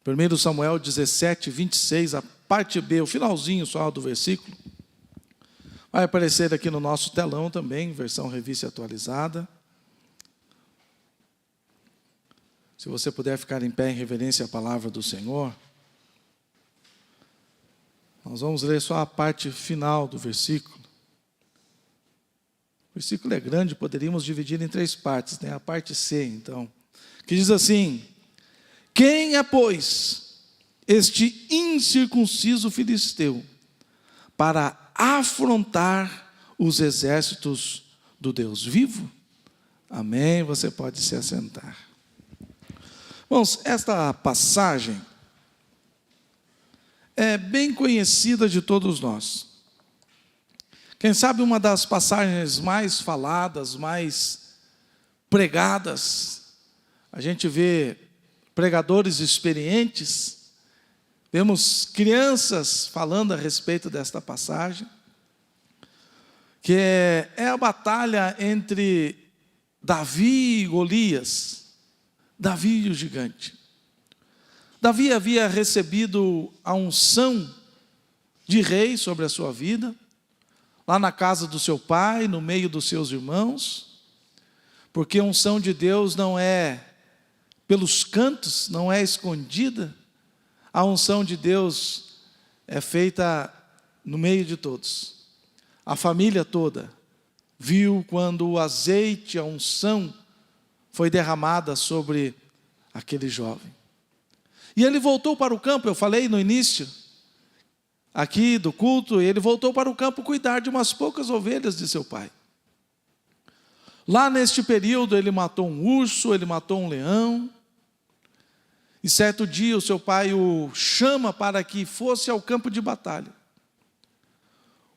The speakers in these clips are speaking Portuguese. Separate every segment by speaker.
Speaker 1: 1 Samuel 17, 26, a parte B, o finalzinho só do versículo. Vai aparecer aqui no nosso telão também, versão revista atualizada. Se você puder ficar em pé em reverência à palavra do Senhor. Nós vamos ler só a parte final do versículo. O versículo é grande, poderíamos dividir em 3 partes, né? A parte C, então, que diz assim: quem é, pois, este incircunciso filisteu para afrontar os exércitos do Deus vivo? Amém, você pode se assentar. Irmãos, esta passagem é bem conhecida de todos nós. Quem sabe uma das passagens mais faladas, mais pregadas. A gente vê pregadores experientes, vemos crianças falando a respeito desta passagem, que é a batalha entre Davi e Golias, Davi e o gigante. Davi havia recebido a unção de rei sobre a sua vida, lá na casa do seu pai, no meio dos seus irmãos, porque a unção de Deus não é pelos cantos, não é escondida. A unção de Deus é feita no meio de todos. A família toda viu quando o azeite, a unção, foi derramada sobre aquele jovem. E ele voltou para o campo, eu falei no início, aqui do culto, ele voltou para o campo cuidar de umas poucas ovelhas de seu pai. Lá neste período ele matou um urso, ele matou um leão, e certo dia o seu pai o chama para que fosse ao campo de batalha.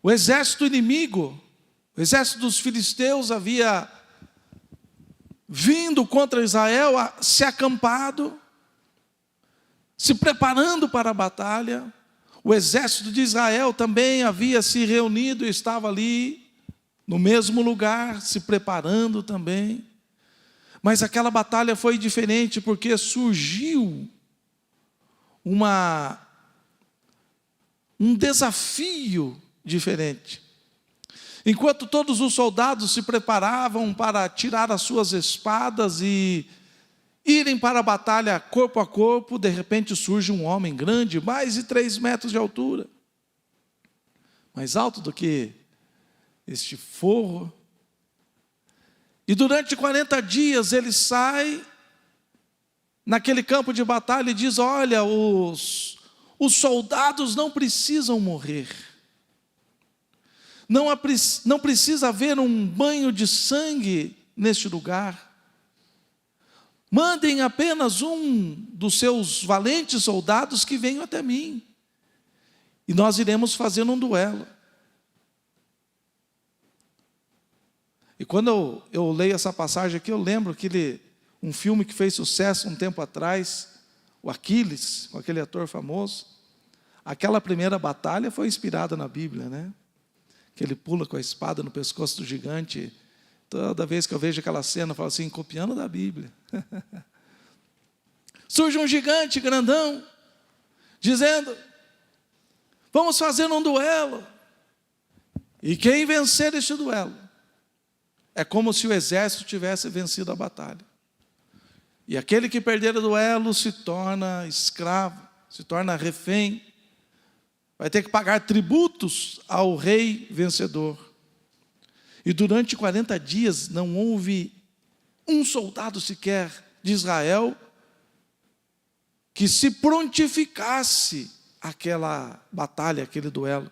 Speaker 1: O exército inimigo, o exército dos filisteus havia vindo contra Israel, se acampado, se preparando para a batalha. O exército de Israel também havia se reunido e estava ali, no mesmo lugar, se preparando também. Mas aquela batalha foi diferente, porque surgiu um desafio diferente. Enquanto todos os soldados se preparavam para tirar as suas espadas e irem para a batalha corpo a corpo, de repente surge um homem grande, mais de 3 metros de altura, mais alto do que este forro. E durante 40 dias ele sai naquele campo de batalha e diz: olha, os soldados não precisam morrer. Não precisa haver um banho de sangue neste lugar. Mandem apenas um dos seus valentes soldados que venham até mim. E nós iremos fazer um duelo. E quando eu leio essa passagem aqui, eu lembro um filme que fez sucesso um tempo atrás, o Aquiles, com aquele ator famoso. Aquela primeira batalha foi inspirada na Bíblia, né? Que ele pula com a espada no pescoço do gigante. Toda vez que eu vejo aquela cena, eu falo assim, copiando da Bíblia. Surge um gigante grandão, dizendo: vamos fazer um duelo. E quem vencer este duelo, é como se o exército tivesse vencido a batalha. E aquele que perder o duelo se torna escravo, se torna refém. Vai ter que pagar tributos ao rei vencedor. E durante 40 dias não houve um soldado sequer de Israel que se prontificasse aquela batalha, aquele duelo.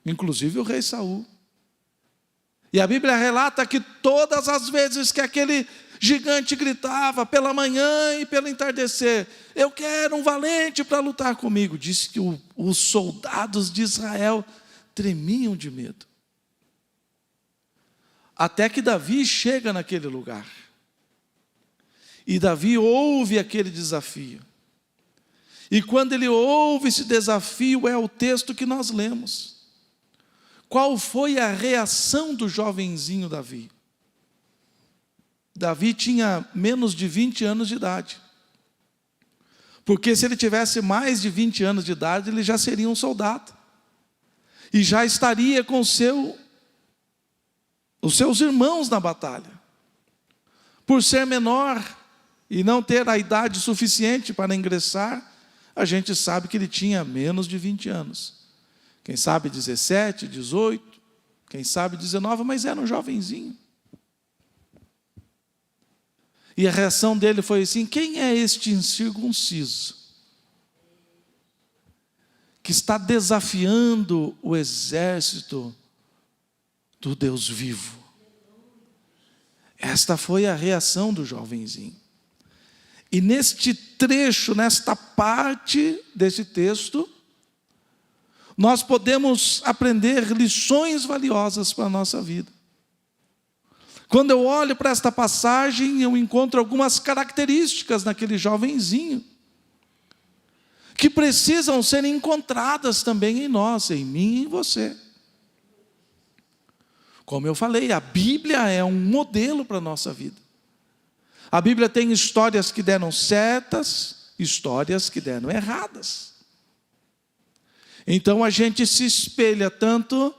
Speaker 1: Inclusive o rei Saul. E a Bíblia relata que todas as vezes que aquele gigante gritava, pela manhã e pelo entardecer: eu quero um valente para lutar comigo, disse que os soldados de Israel tremiam de medo. Até que Davi chega naquele lugar. E Davi ouve aquele desafio. E quando ele ouve esse desafio, é o texto que nós lemos. Qual foi a reação do jovenzinho Davi? Davi tinha menos de 20 anos de idade. Porque se ele tivesse mais de 20 anos de idade, ele já seria um soldado. E já estaria com os seus irmãos na batalha. Por ser menor e não ter a idade suficiente para ingressar, a gente sabe que ele tinha menos de 20 anos. Quem sabe 17, 18, quem sabe 19, mas era um jovenzinho. E a reação dele foi assim: quem é este incircunciso que está desafiando o exército do Deus vivo? Esta foi a reação do jovenzinho. E neste trecho, nesta parte desse texto, nós podemos aprender lições valiosas para a nossa vida. Quando eu olho para esta passagem, eu encontro algumas características naquele jovenzinho que precisam ser encontradas também em nós, em mim e em você. Como eu falei, a Bíblia é um modelo para a nossa vida. A Bíblia tem histórias que deram certas, histórias que deram erradas. Então a gente se espelha tanto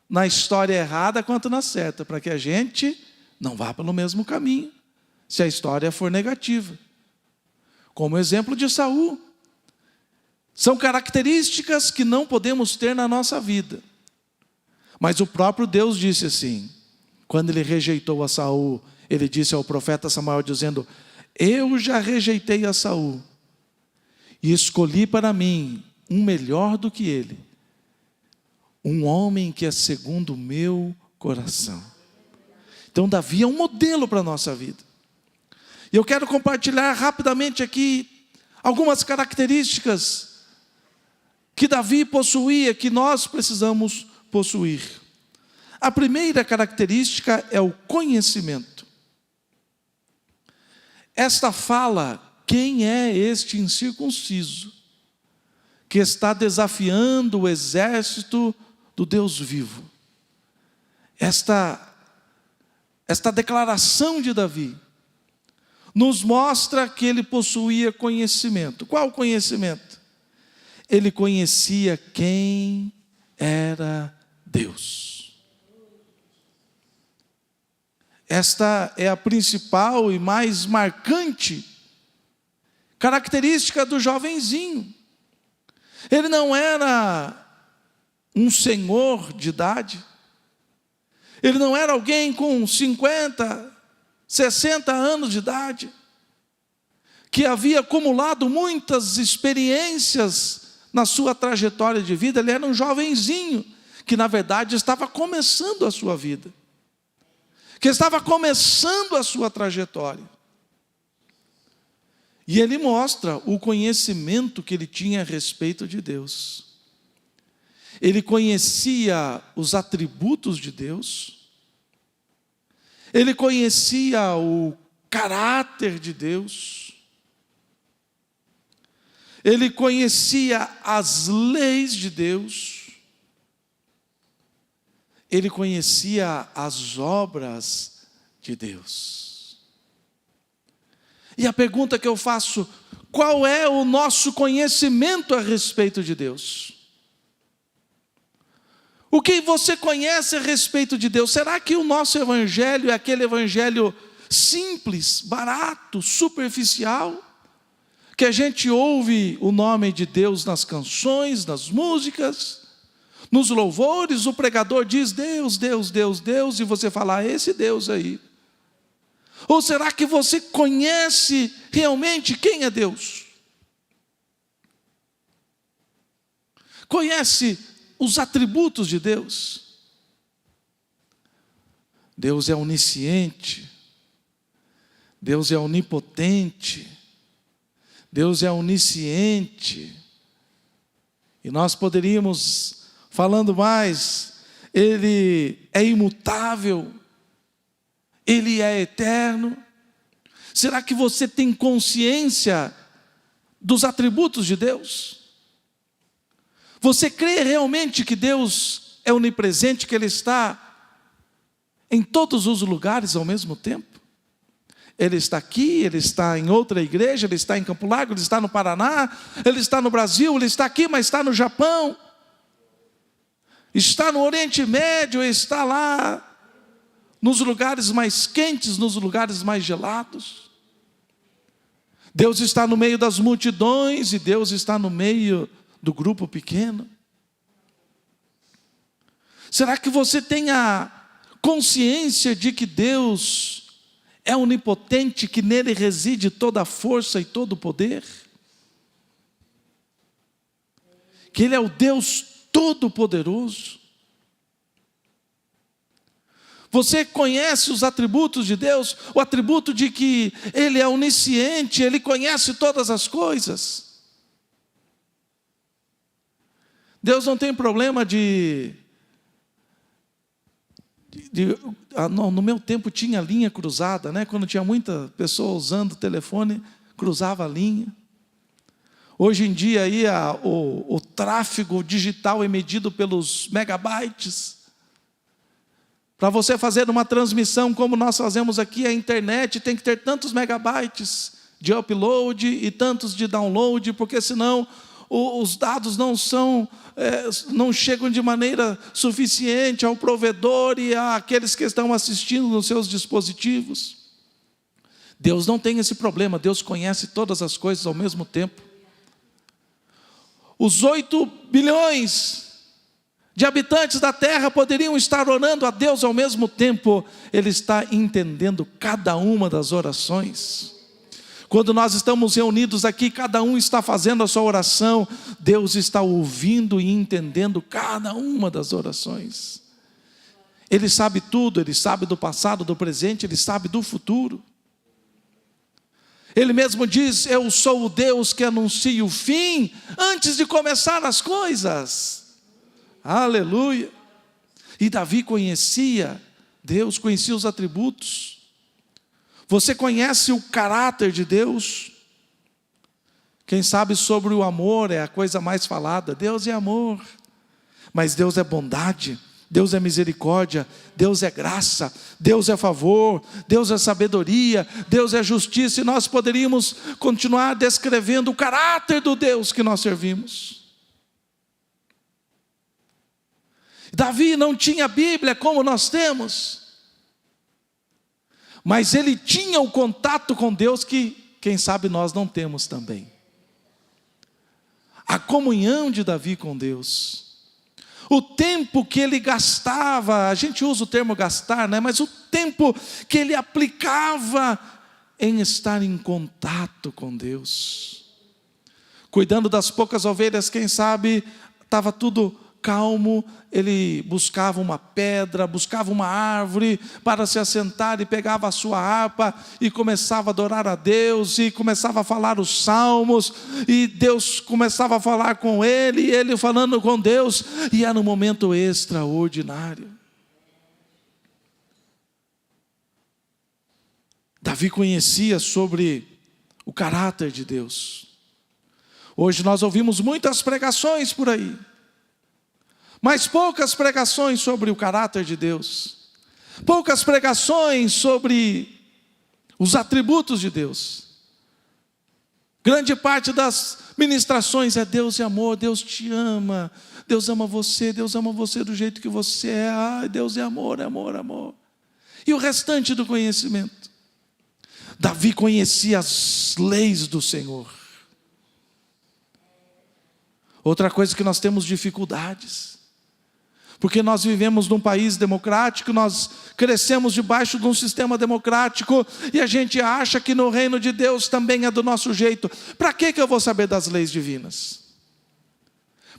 Speaker 1: na história errada quanto na certa, para que a gente não vá pelo mesmo caminho, se a história for negativa. Como o exemplo de Saul. São características que não podemos ter na nossa vida. Mas o próprio Deus disse assim, quando ele rejeitou a Saul, ele disse ao profeta Samuel dizendo: eu já rejeitei a Saul e escolhi para mim um melhor do que ele, um homem que é segundo o meu coração. Então Davi é um modelo para a nossa vida. E eu quero compartilhar rapidamente aqui algumas características que Davi possuía, que nós precisamos possuir. A primeira característica é o conhecimento. Esta fala: quem é este incircunciso que está desafiando o exército do Deus vivo? Esta declaração de Davi nos mostra que ele possuía conhecimento. Qual conhecimento? Ele conhecia quem era Deus. Esta é a principal e mais marcante característica do jovenzinho. Ele não era um senhor de idade. Ele não era alguém com 50, 60 anos de idade, que havia acumulado muitas experiências na sua trajetória de vida. Ele era um jovenzinho, que na verdade estava começando a sua vida, que estava começando a sua trajetória. E ele mostra o conhecimento que ele tinha a respeito de Deus. Ele conhecia os atributos de Deus, ele conhecia o caráter de Deus, ele conhecia as leis de Deus, ele conhecia as obras de Deus. E a pergunta que eu faço: qual é o nosso conhecimento a respeito de Deus? O que você conhece a respeito de Deus? Será que o nosso evangelho é aquele evangelho simples, barato, superficial, que a gente ouve o nome de Deus nas canções, nas músicas, nos louvores, o pregador diz Deus, Deus, Deus, Deus, e você fala: esse Deus aí? Ou será que você conhece realmente quem é Deus? Conhece os atributos de Deus? Deus é onisciente, Deus é onipotente, Deus é onisciente. E nós poderíamos, falando mais, Ele é imutável, Ele é eterno. Será que você tem consciência dos atributos de Deus? Você crê realmente que Deus é onipresente, que Ele está em todos os lugares ao mesmo tempo? Ele está aqui, ele está em outra igreja, ele está em Campo Largo, ele está no Paraná, ele está no Brasil, ele está aqui, mas está no Japão, está no Oriente Médio, está lá nos lugares mais quentes, nos lugares mais gelados. Deus está no meio das multidões e Deus está no meio do grupo pequeno. Será que você tem a consciência de que Deus é onipotente, que nele reside toda a força e todo o poder? Que Ele é o Deus Todo-Poderoso? Você conhece os atributos de Deus? O atributo de que Ele é onisciente, Ele conhece todas as coisas. Deus não tem problema no meu tempo tinha linha cruzada, né? Quando tinha muita pessoa usando o telefone, cruzava a linha. Hoje em dia aí, o tráfego digital é medido pelos megabytes. Para você fazer uma transmissão como nós fazemos aqui, a internet tem que ter tantos megabytes de upload e tantos de download, porque senão os dados não chegam de maneira suficiente ao provedor e àqueles que estão assistindo nos seus dispositivos. Deus não tem esse problema, Deus conhece todas as coisas ao mesmo tempo. Os 8 bilhões de habitantes da terra poderiam estar orando a Deus ao mesmo tempo. Ele está entendendo cada uma das orações. Quando nós estamos reunidos aqui, cada um está fazendo a sua oração, Deus está ouvindo e entendendo cada uma das orações. Ele sabe tudo, Ele sabe do passado, do presente, Ele sabe do futuro. Ele mesmo diz: eu sou o Deus que anuncia o fim antes de começar as coisas. Aleluia. E Davi conhecia Deus, conhecia os atributos. Você conhece o caráter de Deus? Quem sabe sobre o amor é a coisa mais falada. Deus é amor, mas Deus é bondade, Deus é misericórdia, Deus é graça, Deus é favor, Deus é sabedoria, Deus é justiça. E nós poderíamos continuar descrevendo o caráter do Deus que nós servimos. Davi não tinha Bíblia como nós temos, mas ele tinha o contato com Deus que, quem sabe, nós não temos também. A comunhão de Davi com Deus. O tempo que ele gastava, a gente usa o termo gastar, né? Mas o tempo que ele aplicava em estar em contato com Deus. Cuidando das poucas ovelhas, quem sabe, estava tudo calmo, ele buscava uma pedra, buscava uma árvore para se assentar e pegava a sua harpa e começava a adorar a Deus e começava a falar os salmos e Deus começava a falar com ele e ele falando com Deus, e era um momento extraordinário. Davi conhecia sobre o caráter de Deus. Hoje nós ouvimos muitas pregações por aí, mas poucas pregações sobre o caráter de Deus, poucas pregações sobre os atributos de Deus. Grande parte das ministrações é Deus é amor, Deus te ama, Deus ama você do jeito que você é, ai, Deus é amor, amor, amor. E o restante do conhecimento? Davi conhecia as leis do Senhor. Outra coisa que nós temos dificuldades, porque nós vivemos num país democrático, nós crescemos debaixo de um sistema democrático, e a gente acha que no reino de Deus também é do nosso jeito. Para que eu vou saber das leis divinas?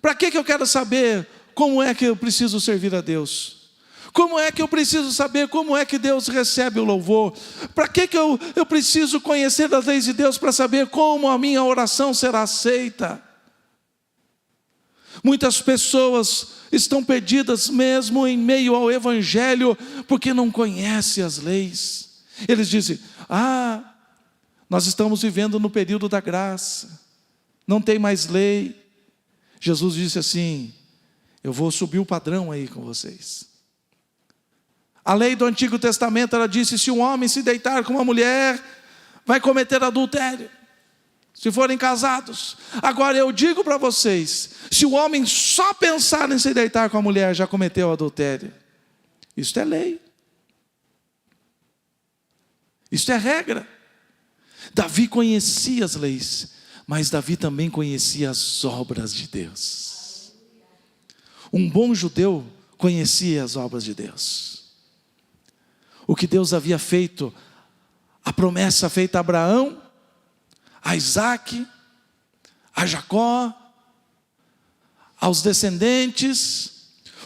Speaker 1: Para que eu quero saber como é que eu preciso servir a Deus? Como é que eu preciso saber como é que Deus recebe o louvor? Para que eu preciso conhecer as leis de Deus para saber como a minha oração será aceita? Muitas pessoas estão perdidas mesmo em meio ao Evangelho, porque não conhecem as leis. Eles dizem: nós estamos vivendo no período da graça, não tem mais lei. Jesus disse assim: eu vou subir o padrão aí com vocês. A lei do Antigo Testamento, ela disse: se um homem se deitar com uma mulher, vai cometer adultério, se forem casados. Agora eu digo para vocês, se o homem só pensar em se deitar com a mulher, já cometeu adultério. Isso é lei. Isso é regra. Davi conhecia as leis, mas Davi também conhecia as obras de Deus. Um bom judeu conhecia as obras de Deus. O que Deus havia feito, a promessa feita a Abraão, a Isaac, a Jacó, aos descendentes,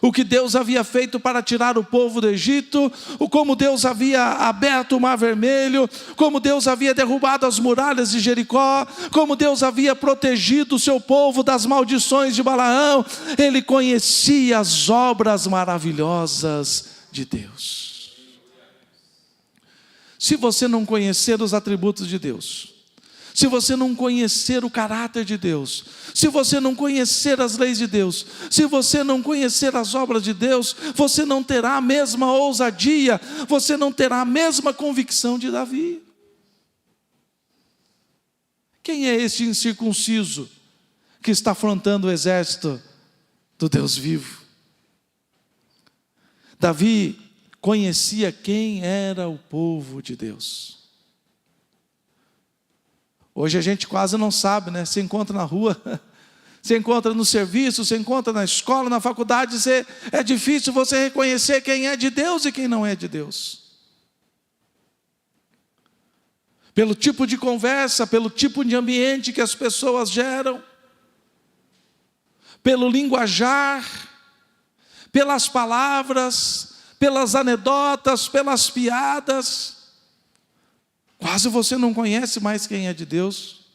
Speaker 1: o que Deus havia feito para tirar o povo do Egito, como Deus havia aberto o Mar Vermelho, como Deus havia derrubado as muralhas de Jericó, como Deus havia protegido o seu povo das maldições de Balaão. Ele conhecia as obras maravilhosas de Deus. Se você não conhecer os atributos de Deus, se você não conhecer o caráter de Deus, se você não conhecer as leis de Deus, se você não conhecer as obras de Deus, você não terá a mesma ousadia, você não terá a mesma convicção de Davi. Quem é este incircunciso que está afrontando o exército do Deus vivo? Davi conhecia quem era o povo de Deus. Hoje a gente quase não sabe, né? Você encontra na rua, você encontra no serviço, você encontra na escola, na faculdade, é difícil você reconhecer quem é de Deus e quem não é de Deus. Pelo tipo de conversa, pelo tipo de ambiente que as pessoas geram, pelo linguajar, pelas palavras, pelas anedotas, pelas piadas. Quase você não conhece mais quem é de Deus.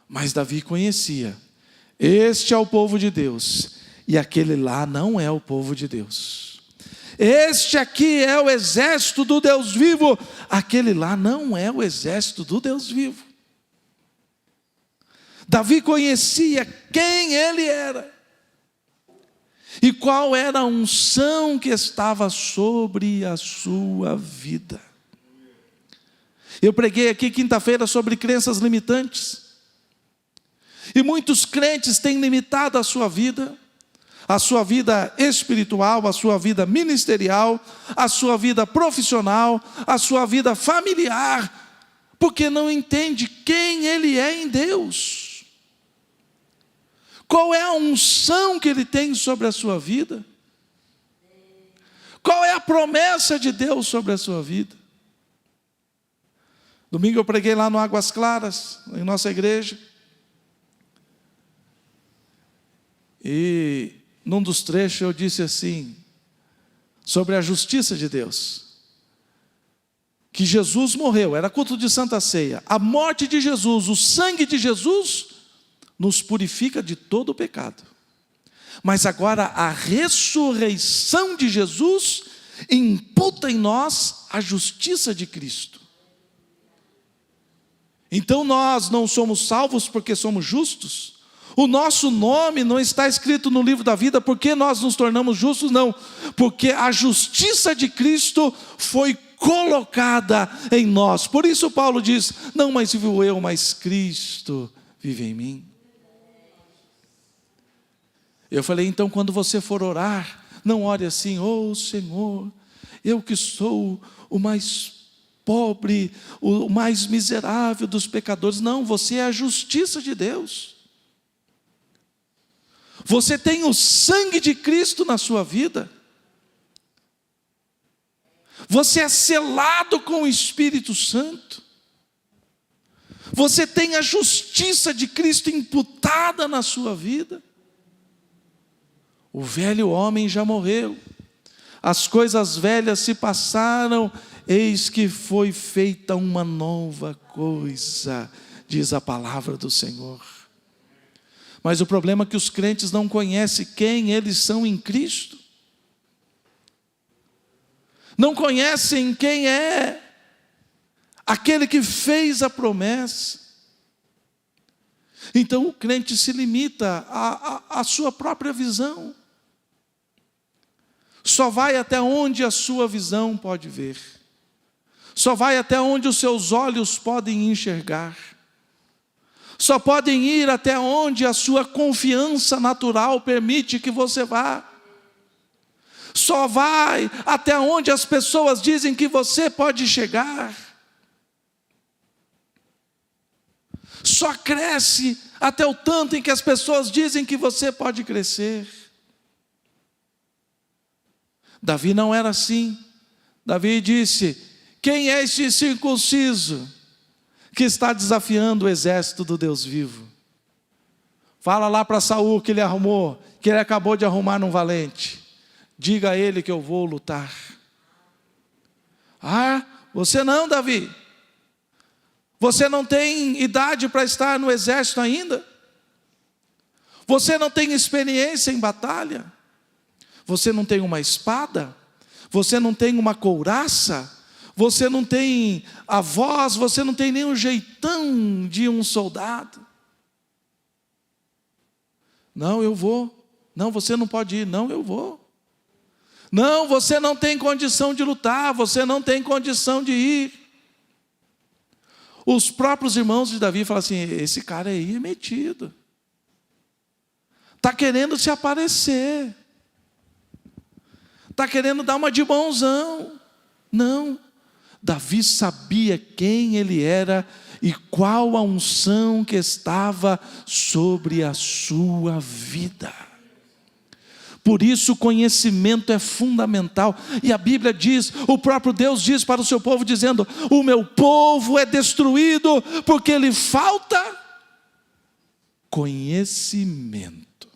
Speaker 1: Mas Davi conhecia. Este é o povo de Deus, e aquele lá não é o povo de Deus. Este aqui é o exército do Deus vivo, aquele lá não é o exército do Deus vivo. Davi conhecia quem ele era e qual era a unção que estava sobre a sua vida. Eu preguei aqui quinta-feira sobre crenças limitantes. E muitos crentes têm limitado a sua vida espiritual, a sua vida ministerial, a sua vida profissional, a sua vida familiar, porque não entende quem ele é em Deus. Qual é a unção que ele tem sobre a sua vida? Qual é a promessa de Deus sobre a sua vida? Domingo eu preguei lá no Águas Claras, em nossa igreja. E num dos trechos eu disse assim, sobre a justiça de Deus. Que Jesus morreu, era culto de Santa Ceia. A morte de Jesus, o sangue de Jesus, nos purifica de todo o pecado. Mas agora a ressurreição de Jesus imputa em nós a justiça de Cristo. Então nós não somos salvos porque somos justos. O nosso nome não está escrito no livro da vida porque nós nos tornamos justos, não. Porque a justiça de Cristo foi colocada em nós. Por isso Paulo diz, não mais vivo eu, mas Cristo vive em mim. Eu falei, então quando você for orar, não ore assim, oh Senhor, eu que sou o mais pobre, o mais miserável dos pecadores. Não, você é a justiça de Deus. Você tem o sangue de Cristo na sua vida. Você é selado com o Espírito Santo. Você tem a justiça de Cristo imputada na sua vida. O velho homem já morreu. As coisas velhas se passaram, eis que foi feita uma nova coisa, diz a palavra do Senhor. Mas o problema é que os crentes não conhecem quem eles são em Cristo. Não conhecem quem é aquele que fez a promessa. Então o crente se limita à sua própria visão. só vai até onde a sua visão pode ver, só vai até onde os seus olhos podem enxergar, só podem ir até onde a sua confiança natural permite que você vá, só vai até onde as pessoas dizem que você pode chegar, só cresce até o tanto em que as pessoas dizem que você pode crescer. Davi não era assim. Davi disse: quem é este incircunciso que está desafiando o exército do Deus vivo? Fala lá para Saul que ele arrumou, que ele acabou de arrumar num valente. Diga a ele que eu vou lutar. Ah, você não, Davi. Você não tem idade para estar no exército ainda? Você não tem experiência em batalha? Você não tem uma espada? Você não tem uma couraça? Você não tem a voz? Você não tem nem um jeitão de um soldado? Não, eu vou. Não, você não pode ir. Não, eu vou. Não, você não tem condição de lutar. Você não tem condição de ir. Os próprios irmãos de Davi falam assim: esse cara aí é metido, está querendo se aparecer, está querendo dar uma de bonzão. Não, Davi sabia quem ele era e qual a unção que estava sobre a sua vida. Por isso o conhecimento é fundamental. E a Bíblia diz, o próprio Deus diz para o seu povo, dizendo: o meu povo é destruído porque lhe falta conhecimento.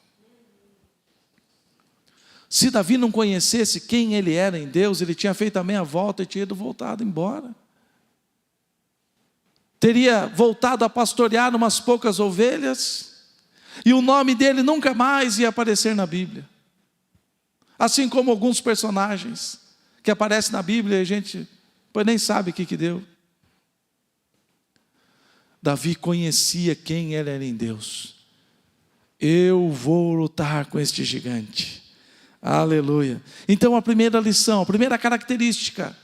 Speaker 1: Se Davi não conhecesse quem ele era em Deus, ele tinha feito a meia volta e tinha voltado embora. Teria voltado a pastorear umas poucas ovelhas, e o nome dele nunca mais ia aparecer na Bíblia. Assim como alguns personagens que aparecem na Bíblia e a gente nem sabe o que deu. Davi conhecia quem ele era em Deus. Eu vou lutar com este gigante. Aleluia. Então a primeira lição, a primeira característica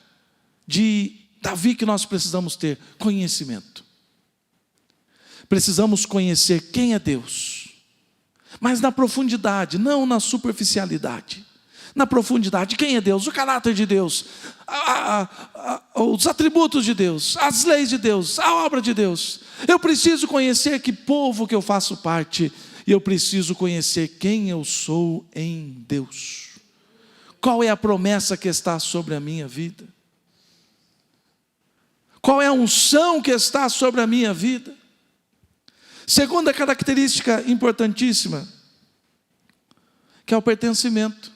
Speaker 1: de Davi que nós precisamos ter: conhecimento. Precisamos conhecer quem é Deus, mas na profundidade, não na superficialidade. Na profundidade, quem é Deus, o caráter de Deus, os atributos de Deus, as leis de Deus, a obra de Deus. Eu preciso conhecer que povo que eu faço parte, e eu preciso conhecer quem eu sou em Deus. Qual é a promessa que está sobre a minha vida? Qual é a unção que está sobre a minha vida? Segunda característica importantíssima, que é o pertencimento.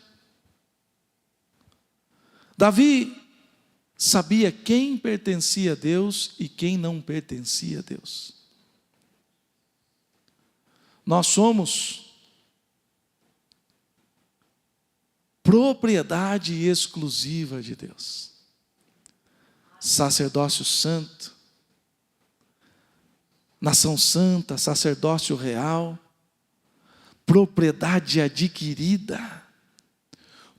Speaker 1: Davi sabia quem pertencia a Deus e quem não pertencia a Deus. Nós somos propriedade exclusiva de Deus. Sacerdócio santo, nação santa, sacerdócio real, propriedade adquirida,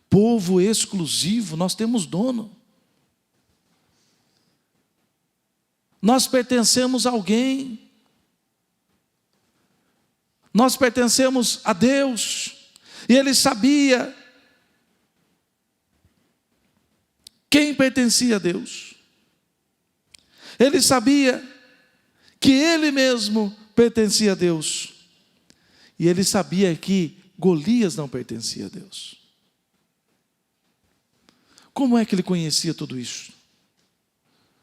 Speaker 1: povo exclusivo. Nós temos dono. Nós pertencemos a alguém. Nós pertencemos a Deus. E ele sabia quem pertencia a Deus. Ele sabia que ele mesmo pertencia a Deus. E ele sabia que Golias não pertencia a Deus. Como é que ele conhecia tudo isso?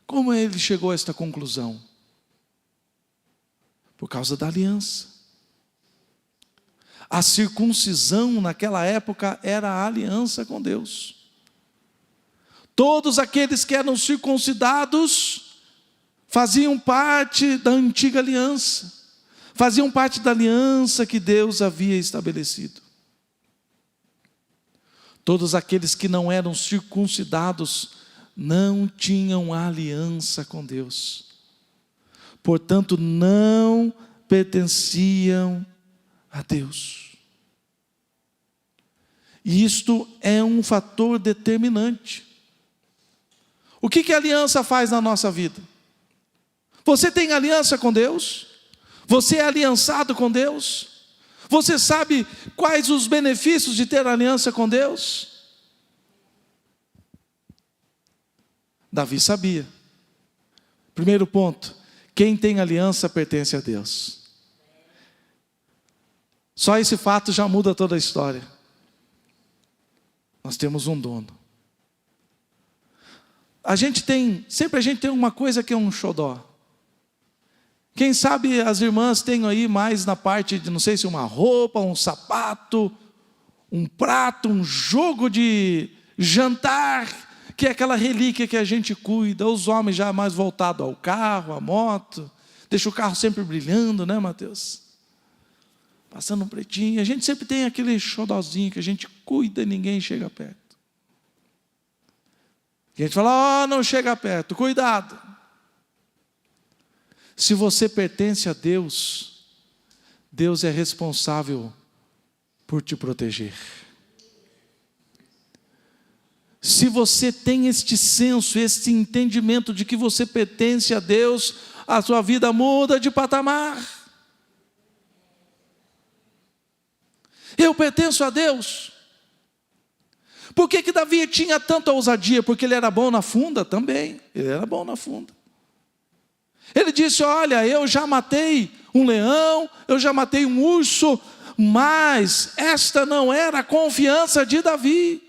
Speaker 1: Como ele chegou a esta conclusão? Por causa da aliança. A circuncisão naquela época era a aliança com Deus. Todos aqueles que eram circuncidados faziam parte da antiga aliança. Faziam parte da aliança que Deus havia estabelecido. Todos aqueles que não eram circuncidados não tinham aliança com Deus. Portanto, não pertenciam a Deus. E isto é um fator determinante. O que a aliança faz na nossa vida? Você tem aliança com Deus? Você é aliançado com Deus? Você sabe quais os benefícios de ter aliança com Deus? Davi sabia. Primeiro ponto: quem tem aliança pertence a Deus. Só esse fato já muda toda a história. Nós temos um dono. Sempre a gente tem uma coisa que é um xodó. Quem sabe as irmãs têm aí mais na parte de, não sei se uma roupa, um sapato, um prato, um jogo de jantar, que é aquela relíquia que a gente cuida. Os homens já mais voltados ao carro, à moto, deixa o carro sempre brilhando, né, Mateus? Passando um pretinho. A gente sempre tem aquele xodózinho que a gente cuida e ninguém chega perto. A gente fala, não chega perto, cuidado. Se você pertence a Deus, Deus é responsável por te proteger. Se você tem este senso, este entendimento de que você pertence a Deus, a sua vida muda de patamar. Eu pertenço a Deus. Por que Davi tinha tanta ousadia? Porque ele era bom na funda também. Ele era bom na funda. Ele disse, olha, eu já matei um leão, eu já matei um urso, mas esta não era a confiança de Davi.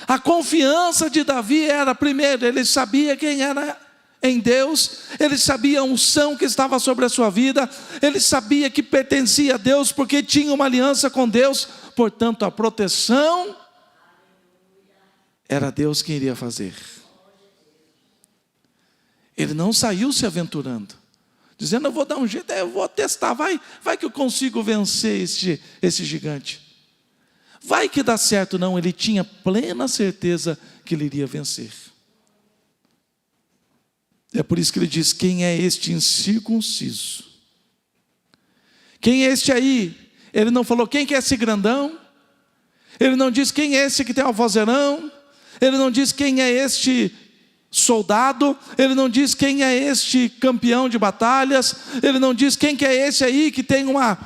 Speaker 1: A confiança de Davi era, primeiro, ele sabia quem era em Deus, ele sabia a unção que estava sobre a sua vida, ele sabia que pertencia a Deus, porque tinha uma aliança com Deus, portanto a proteção era Deus quem iria fazer. Ele não saiu se aventurando, dizendo, eu vou dar um jeito, eu vou testar, vai que eu consigo vencer esse gigante. Vai que dá certo. Não, ele tinha plena certeza que ele iria vencer. É por isso que ele diz, quem é este incircunciso? Quem é este aí? Ele não falou, quem que é esse grandão? Ele não diz, quem é esse que tem um vozeirão? Ele não diz, quem é este soldado? Ele não diz, quem é este campeão de batalhas? Ele não diz, quem que é esse aí que tem uma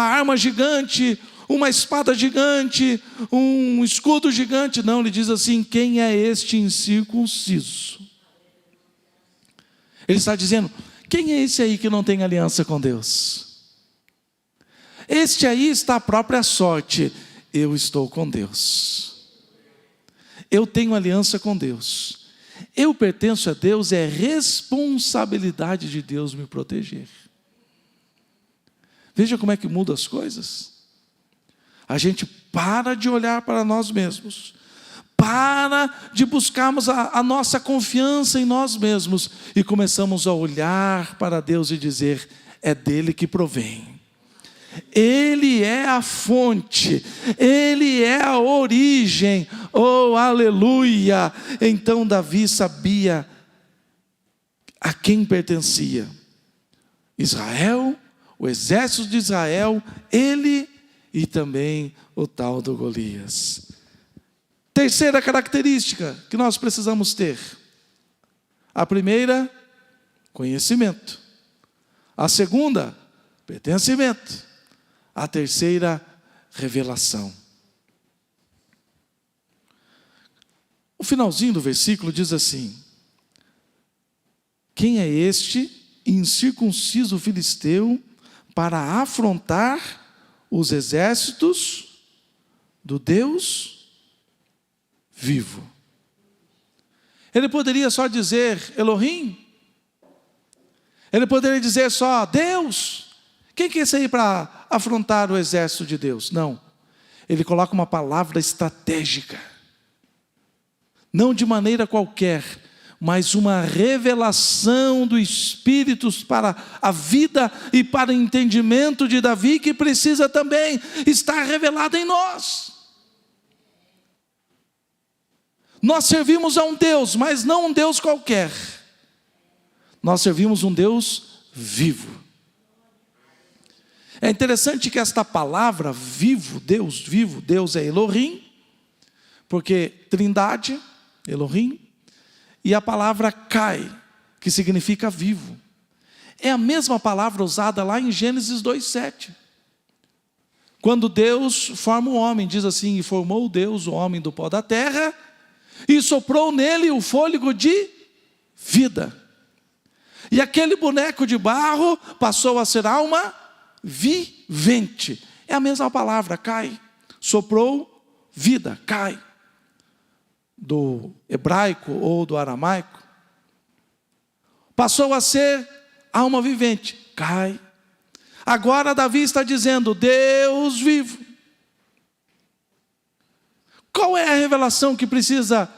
Speaker 1: arma gigante, uma espada gigante, um escudo gigante. Não, ele diz assim, quem é este incircunciso? Ele está dizendo, quem é esse aí que não tem aliança com Deus? Este aí está a própria sorte. Eu estou com Deus. Eu tenho aliança com Deus. Eu pertenço a Deus, é responsabilidade de Deus me proteger. Veja como é que muda as coisas. A gente para de olhar para nós mesmos, para de buscarmos a nossa confiança em nós mesmos e começamos a olhar para Deus e dizer, é dele que provém. Ele é a fonte, Ele é a origem, oh aleluia. Então Davi sabia a quem pertencia. Israel, o exército de Israel, ele e também o tal do Golias. Terceira característica que nós precisamos ter. A primeira, conhecimento. A segunda, pertencimento. A terceira, revelação. O finalzinho do versículo diz assim, quem é este incircunciso filisteu para afrontar os exércitos do Deus vivo? Ele poderia só dizer Elohim. Ele poderia dizer só Deus. Quem que é esse aí para afrontar o exército de Deus? Não. Ele coloca uma palavra estratégica. Não de maneira qualquer, mas uma revelação do Espírito para a vida e para o entendimento de Davi, que precisa também estar revelada em nós. Nós servimos a um Deus, mas não um Deus qualquer. Nós servimos um Deus vivo. É interessante que esta palavra vivo, Deus é Elohim, porque trindade, Elohim, e a palavra Kai, que significa vivo. É a mesma palavra usada lá em Gênesis 2:7. Quando Deus forma o homem, diz assim: e formou Deus o homem do pó da terra, e soprou nele o fôlego de vida. E aquele boneco de barro passou a ser alma vivente. É a mesma palavra, Kai. Soprou vida, Kai. Do hebraico ou do aramaico. Passou a ser alma vivente, Kai. Agora Davi está dizendo: Deus vivo. Qual é a revelação que precisa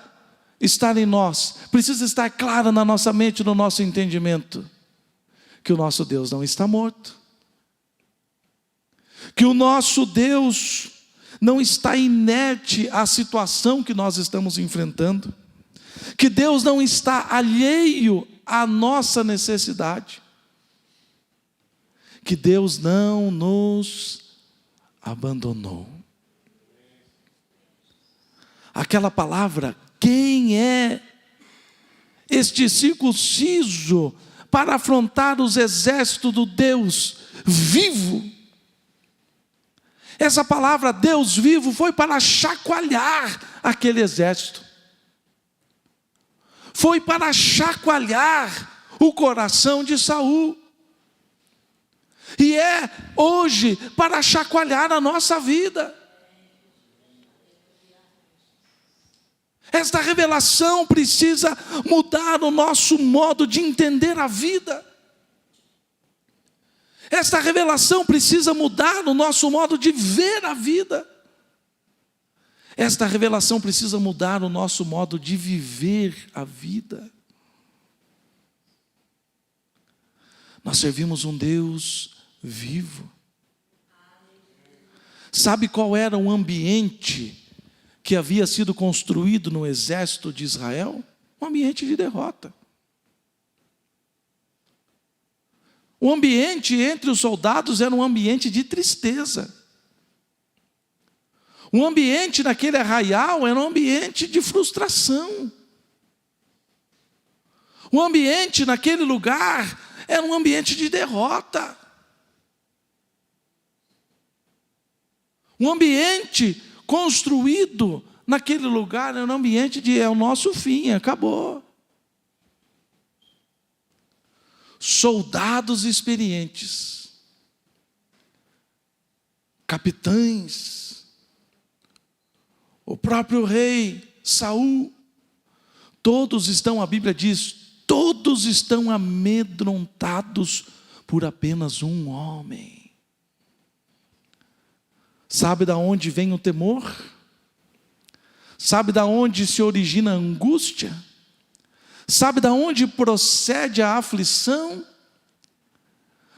Speaker 1: estar em nós? Precisa estar clara na nossa mente, no nosso entendimento. Que o nosso Deus não está morto. Que o nosso Deus não está inerte à situação que nós estamos enfrentando. Que Deus não está alheio à nossa necessidade. Que Deus não nos abandonou. Aquela palavra, quem é este circunciso para afrontar os exércitos do Deus vivo? Essa palavra Deus vivo foi para chacoalhar aquele exército. Foi para chacoalhar o coração de Saul. E é hoje para chacoalhar a nossa vida. Esta revelação precisa mudar o nosso modo de entender a vida. Esta revelação precisa mudar o nosso modo de ver a vida. Esta revelação precisa mudar o nosso modo de viver a vida. Nós servimos um Deus vivo. Sabe qual era o ambiente que havia sido construído no exército de Israel? Um ambiente de derrota. O ambiente entre os soldados era um ambiente de tristeza. O ambiente naquele arraial era um ambiente de frustração. O ambiente naquele lugar era um ambiente de derrota. Um ambiente construído naquele lugar era um ambiente de é o nosso fim, acabou. Soldados experientes, capitães, o próprio rei Saul, todos estão, a Bíblia diz, todos estão amedrontados por apenas um homem. Sabe de onde vem o temor? Sabe de onde se origina a angústia? Sabe de onde procede a aflição?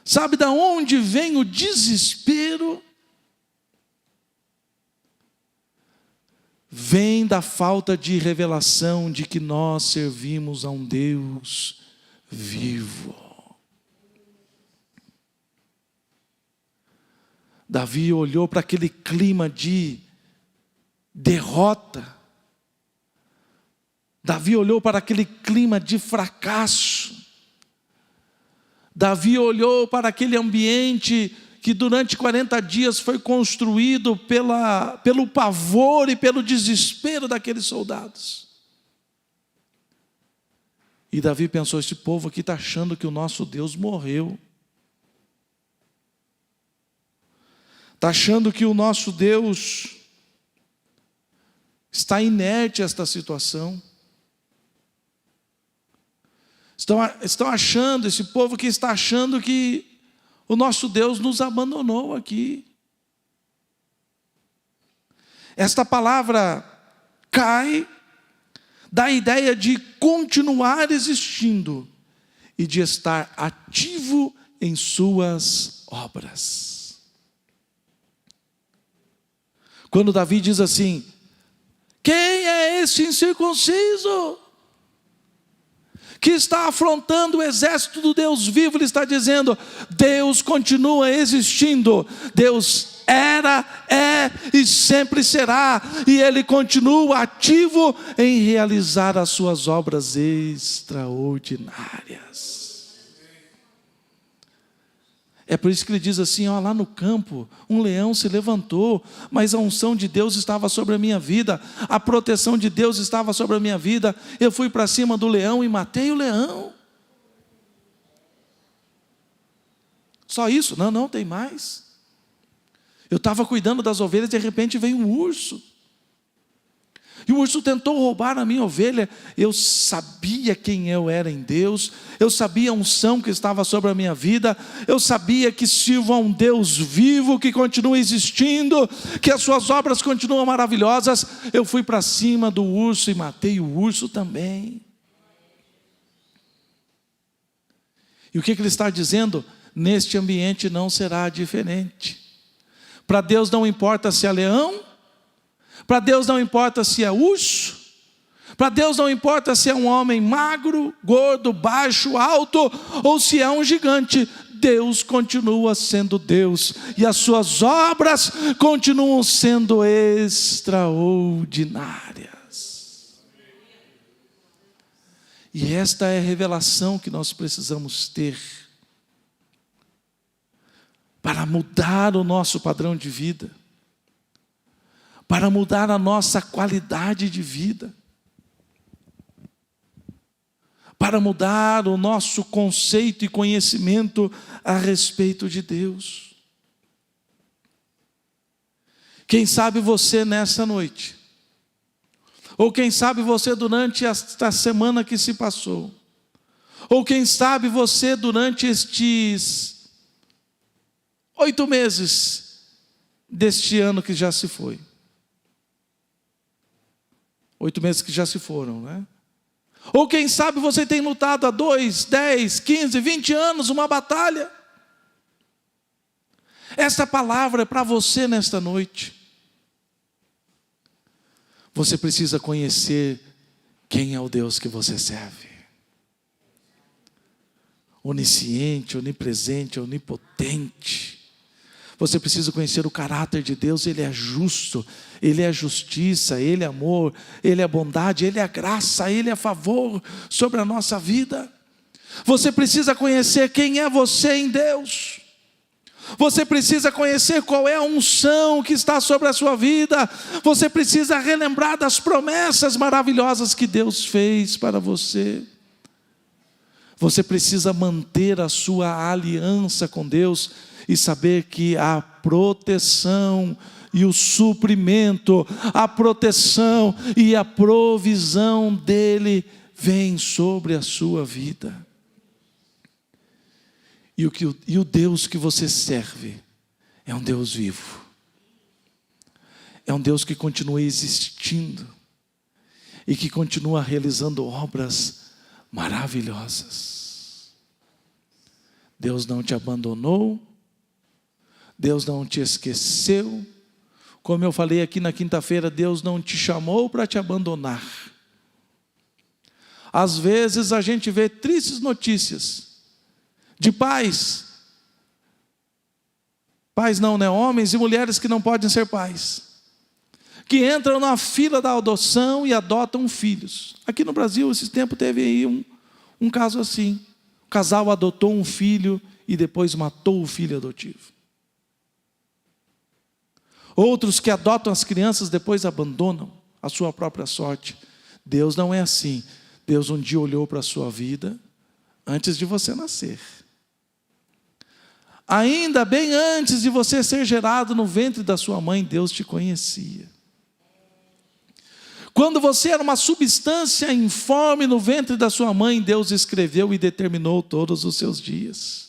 Speaker 1: Sabe de onde vem o desespero? Vem da falta de revelação de que nós servimos a um Deus vivo. Davi olhou para aquele clima de derrota. Davi olhou para aquele clima de fracasso. Davi olhou para aquele ambiente que durante 40 dias foi construído pelo pavor e pelo desespero daqueles soldados. E Davi pensou: esse povo aqui está achando que o nosso Deus morreu. Está achando que o nosso Deus está inerte a esta situação. Estão achando, esse povo que está achando que o nosso Deus nos abandonou aqui. Esta palavra cai da ideia de continuar existindo e de estar ativo em suas obras. Quando Davi diz assim: quem é esse incircunciso que está afrontando o exército do Deus vivo. Ele está dizendo: Deus continua existindo, Deus era, é e sempre será, e Ele continua ativo em realizar as suas obras extraordinárias. É por isso que ele diz assim: ó, lá no campo um leão se levantou, mas a unção de Deus estava sobre a minha vida, a proteção de Deus estava sobre a minha vida. Eu fui para cima do leão e matei o leão. Só isso? Não, não, tem mais. Eu estava cuidando das ovelhas e de repente veio um urso. E o urso tentou roubar a minha ovelha. Eu sabia quem eu era em Deus, eu sabia a unção que estava sobre a minha vida, eu sabia que sirvo a um Deus vivo, que continua existindo, que as suas obras continuam maravilhosas. Eu fui para cima do urso e matei o urso também. E o que ele está dizendo? Neste ambiente não será diferente. Para Deus não importa se é leão, para Deus não importa se é urso, para Deus não importa se é um homem magro, gordo, baixo, alto, ou se é um gigante. Deus continua sendo Deus, e as suas obras continuam sendo extraordinárias. E esta é a revelação que nós precisamos ter para mudar o nosso padrão de vida, para mudar a nossa qualidade de vida, para mudar o nosso conceito e conhecimento a respeito de Deus. Quem sabe você nessa noite, ou quem sabe você durante esta semana que se passou, ou quem sabe você durante estes 8 meses deste ano que já se foi. 8 meses que já se foram, né? Ou quem sabe você tem lutado há 2, 10, 15, 20 anos uma batalha. Esta palavra é para você nesta noite. Você precisa conhecer quem é o Deus que você serve. Onisciente, onipresente, onipotente. Você precisa conhecer o caráter de Deus. Ele é justo, Ele é justiça, Ele é amor, Ele é bondade, Ele é graça, Ele é favor sobre a nossa vida. Você precisa conhecer quem é você em Deus. Você precisa conhecer qual é a unção que está sobre a sua vida. Você precisa relembrar das promessas maravilhosas que Deus fez para você. Você precisa manter a sua aliança com Deus e saber que a proteção e o suprimento, a proteção e a provisão dEle vem sobre a sua vida. E o Deus que você serve é um Deus vivo. É um Deus que continua existindo e que continua realizando obras maravilhosas. Deus não te abandonou, Deus não te esqueceu. Como eu falei aqui na quinta-feira, Deus não te chamou para te abandonar. Às vezes a gente vê tristes notícias de pais não, né? Homens e mulheres que não podem ser pais, que entram na fila da adoção e adotam filhos. Aqui no Brasil, esse tempo teve aí um caso assim. O casal adotou um filho e depois matou o filho adotivo. Outros que adotam as crianças depois abandonam a sua própria sorte. Deus não é assim. Deus um dia olhou para a sua vida antes de você nascer. Ainda bem antes de você ser gerado no ventre da sua mãe, Deus te conhecia. Quando você era uma substância informe no ventre da sua mãe, Deus escreveu e determinou todos os seus dias.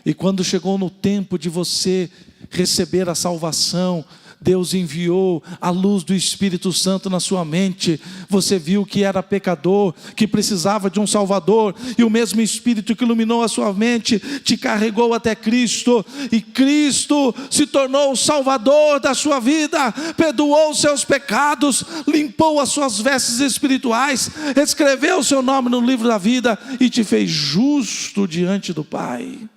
Speaker 1: E quando chegou no tempo de você receber a salvação, Deus enviou a luz do Espírito Santo na sua mente. Você viu que era pecador, que precisava de um Salvador, e o mesmo Espírito que iluminou a sua mente te carregou até Cristo, e Cristo se tornou o Salvador da sua vida, perdoou os seus pecados, limpou as suas vestes espirituais, escreveu o seu nome no livro da vida e te fez justo diante do Pai.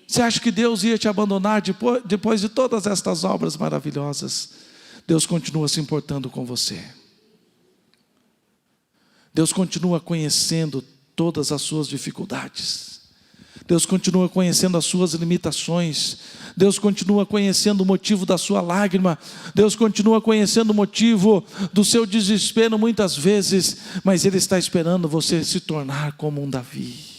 Speaker 1: Você acha que Deus ia te abandonar depois de todas estas obras maravilhosas? Deus continua se importando com você. Deus continua conhecendo todas as suas dificuldades. Deus continua conhecendo as suas limitações. Deus continua conhecendo o motivo da sua lágrima. Deus continua conhecendo o motivo do seu desespero muitas vezes. Mas Ele está esperando você se tornar como um Davi.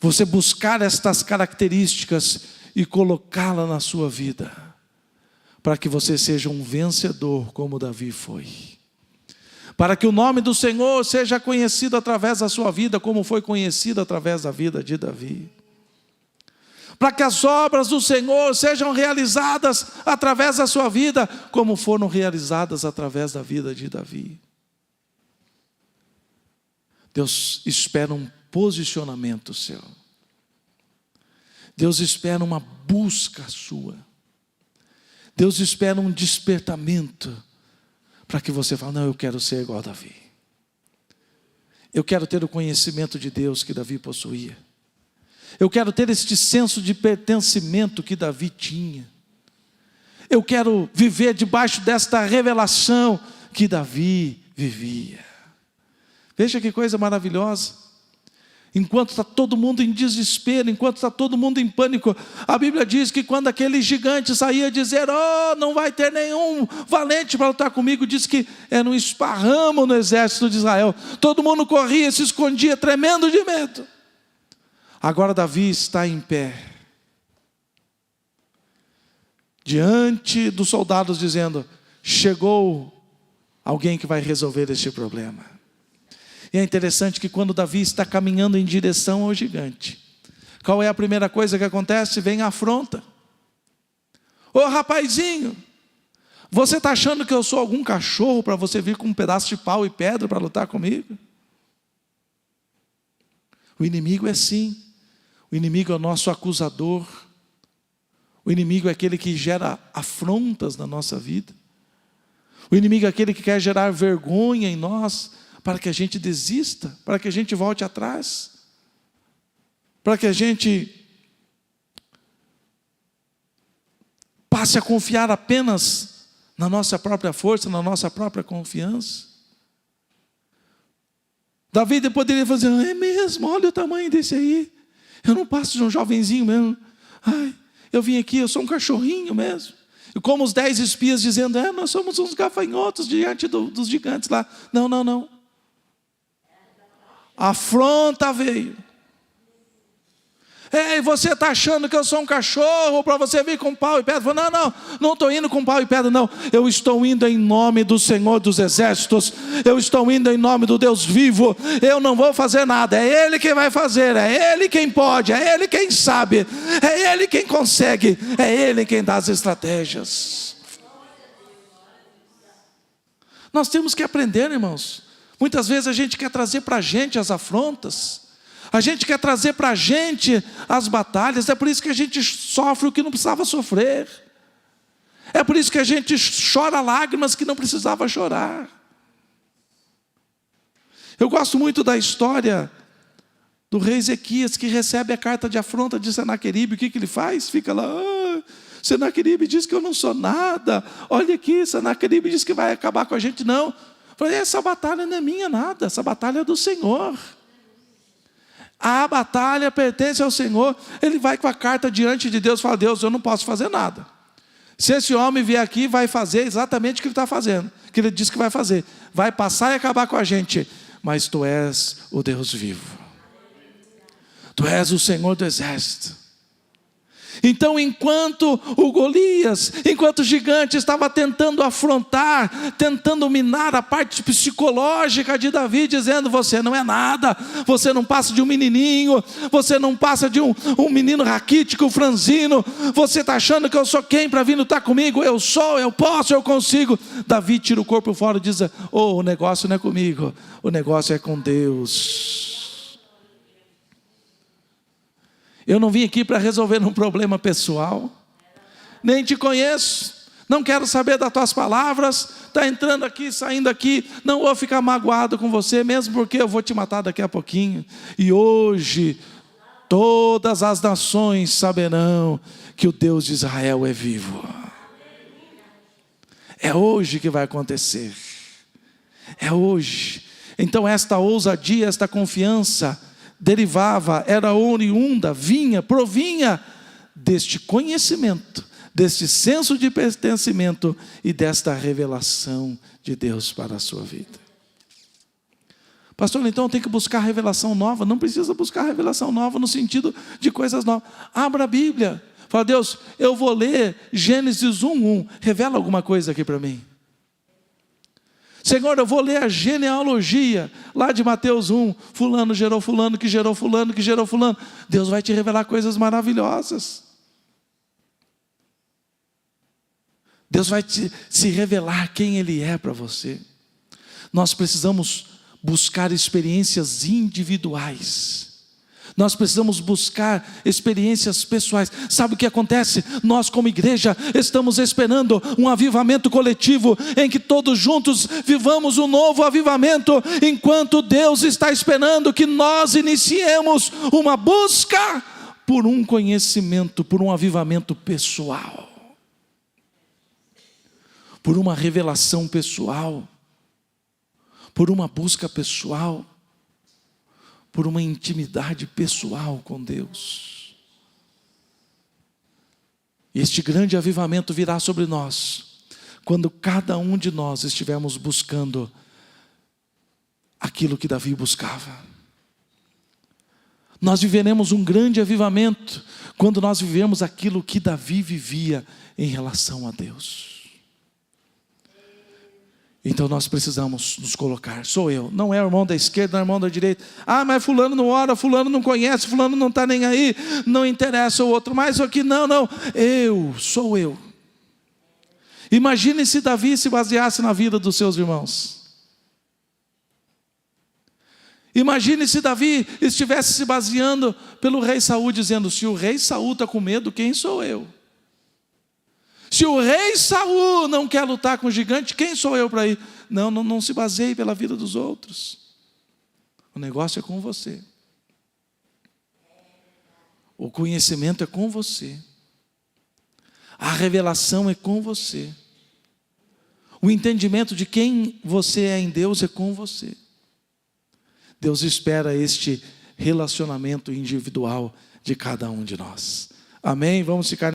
Speaker 1: Você buscar estas características e colocá-la na sua vida, para que você seja um vencedor como Davi foi. Para que o nome do Senhor seja conhecido através da sua vida, como foi conhecido através da vida de Davi. Para que as obras do Senhor sejam realizadas através da sua vida, como foram realizadas através da vida de Davi. Deus espera um posicionamento seu. Deus espera uma busca sua. Deus espera um despertamento para que você fale: não, eu quero ser igual a Davi. Eu quero ter o conhecimento de Deus que Davi possuía. Eu quero ter este senso de pertencimento que Davi tinha. Eu quero viver debaixo desta revelação que Davi vivia. Veja que coisa maravilhosa. Enquanto está todo mundo em desespero, enquanto está todo mundo em pânico, a Bíblia diz que quando aquele gigante saía dizer: oh, não vai ter nenhum valente para lutar comigo, diz que era um esparramo no exército de Israel. Todo mundo corria, se escondia, tremendo de medo. Agora Davi está em pé, diante dos soldados, dizendo: chegou alguém que vai resolver este problema. E é interessante que quando Davi está caminhando em direção ao gigante, qual é a primeira coisa que acontece? Vem a afronta. Ô rapazinho, você está achando que eu sou algum cachorro para você vir com um pedaço de pau e pedra para lutar comigo? O inimigo é assim. O inimigo é o nosso acusador. O inimigo é aquele que gera afrontas na nossa vida. O inimigo é aquele que quer gerar vergonha em nós, para que a gente desista, para que a gente volte atrás, para que a gente passe a confiar apenas na nossa própria força, na nossa própria confiança. Davi poderia fazer: é mesmo, olha o tamanho desse aí, eu não passo de um jovenzinho mesmo, ai, eu vim aqui, eu sou um cachorrinho mesmo. E como os 10 espias dizendo: nós somos uns gafanhotos diante dos gigantes lá. Não, não, não. A afronta veio. Ei, você está achando que eu sou um cachorro para você vir com pau e pedra? Não estou indo com pau e pedra, não. Eu estou indo em nome do Senhor dos Exércitos. Eu estou indo em nome do Deus vivo. Eu não vou fazer nada. É Ele quem vai fazer. É Ele quem pode. É Ele quem sabe. É Ele quem consegue. É Ele quem dá as estratégias. Nós temos que aprender, irmãos. Muitas vezes a gente quer trazer para a gente as afrontas, a gente quer trazer para a gente as batalhas. É por isso que a gente sofre o que não precisava sofrer, é por isso que a gente chora lágrimas que não precisava chorar. Eu gosto muito da história do rei Ezequias, que recebe a carta de afronta de Senaqueribe. O que ele faz? Fica lá: Senaqueribe diz que eu não sou nada, olha aqui, Senaqueribe diz que vai acabar com a gente. Não. Falei: essa batalha não é minha nada, essa batalha é do Senhor. A batalha pertence ao Senhor. Ele vai com a carta diante de Deus e fala: Deus, eu não posso fazer nada. Se esse homem vier aqui, vai fazer exatamente o que ele está fazendo, o que ele disse que vai fazer. Vai passar e acabar com a gente. Mas tu és o Deus vivo. Tu és o Senhor do exército. Então, enquanto o gigante estava tentando afrontar, tentando minar a parte psicológica de Davi, dizendo: você não é nada, você não passa de um menininho, você não passa de um menino raquítico, franzino, você está achando que eu sou quem para vir lutar comigo? Eu sou, eu posso, eu consigo. Davi tira o corpo fora e diz: o negócio não é comigo, o negócio é com Deus. Eu não vim aqui para resolver um problema pessoal, nem te conheço, não quero saber das tuas palavras, está entrando aqui, saindo aqui, não vou ficar magoado com você, mesmo porque eu vou te matar daqui a pouquinho. E hoje, todas as nações saberão que o Deus de Israel é vivo. É hoje que vai acontecer, é hoje. Então esta ousadia, esta confiança, era oriunda, provinha deste conhecimento, deste senso de pertencimento e desta revelação de Deus para a sua vida. Pastor, então eu tenho que buscar revelação nova? Não precisa buscar revelação nova no sentido de coisas novas. Abra a Bíblia, fala: Deus, eu vou ler Gênesis 1:1, revela alguma coisa aqui para mim. Senhor, eu vou ler a genealogia lá de Mateus 1, fulano gerou fulano, que gerou fulano, que gerou fulano. Deus vai te revelar coisas maravilhosas. Deus vai se revelar quem Ele é para você. Nós precisamos buscar experiências individuais. Nós precisamos buscar experiências pessoais. Sabe o que acontece? Nós como igreja estamos esperando um avivamento coletivo, em que todos juntos vivamos um novo avivamento, enquanto Deus está esperando que nós iniciemos uma busca por um conhecimento, por um avivamento pessoal, por uma revelação pessoal, por uma busca pessoal, por uma intimidade pessoal com Deus. Este grande avivamento virá sobre nós quando cada um de nós estivermos buscando aquilo que Davi buscava. Nós viveremos um grande avivamento quando nós vivemos aquilo que Davi vivia em relação a Deus. Então nós precisamos nos colocar: sou eu, não é o irmão da esquerda, não é o irmão da direita. Ah, mas fulano não ora, fulano não conhece, fulano não está nem aí, não interessa o outro, mas aqui não, sou eu. Imagine se Davi se baseasse na vida dos seus irmãos. Imagine se Davi estivesse se baseando pelo rei Saul, dizendo: se o rei Saul está com medo, quem sou eu? Se o rei Saul não quer lutar com o gigante, quem sou eu para ir? Não se baseie pela vida dos outros. O negócio é com você. O conhecimento é com você. A revelação é com você. O entendimento de quem você é em Deus é com você. Deus espera este relacionamento individual de cada um de nós. Amém? Vamos ficar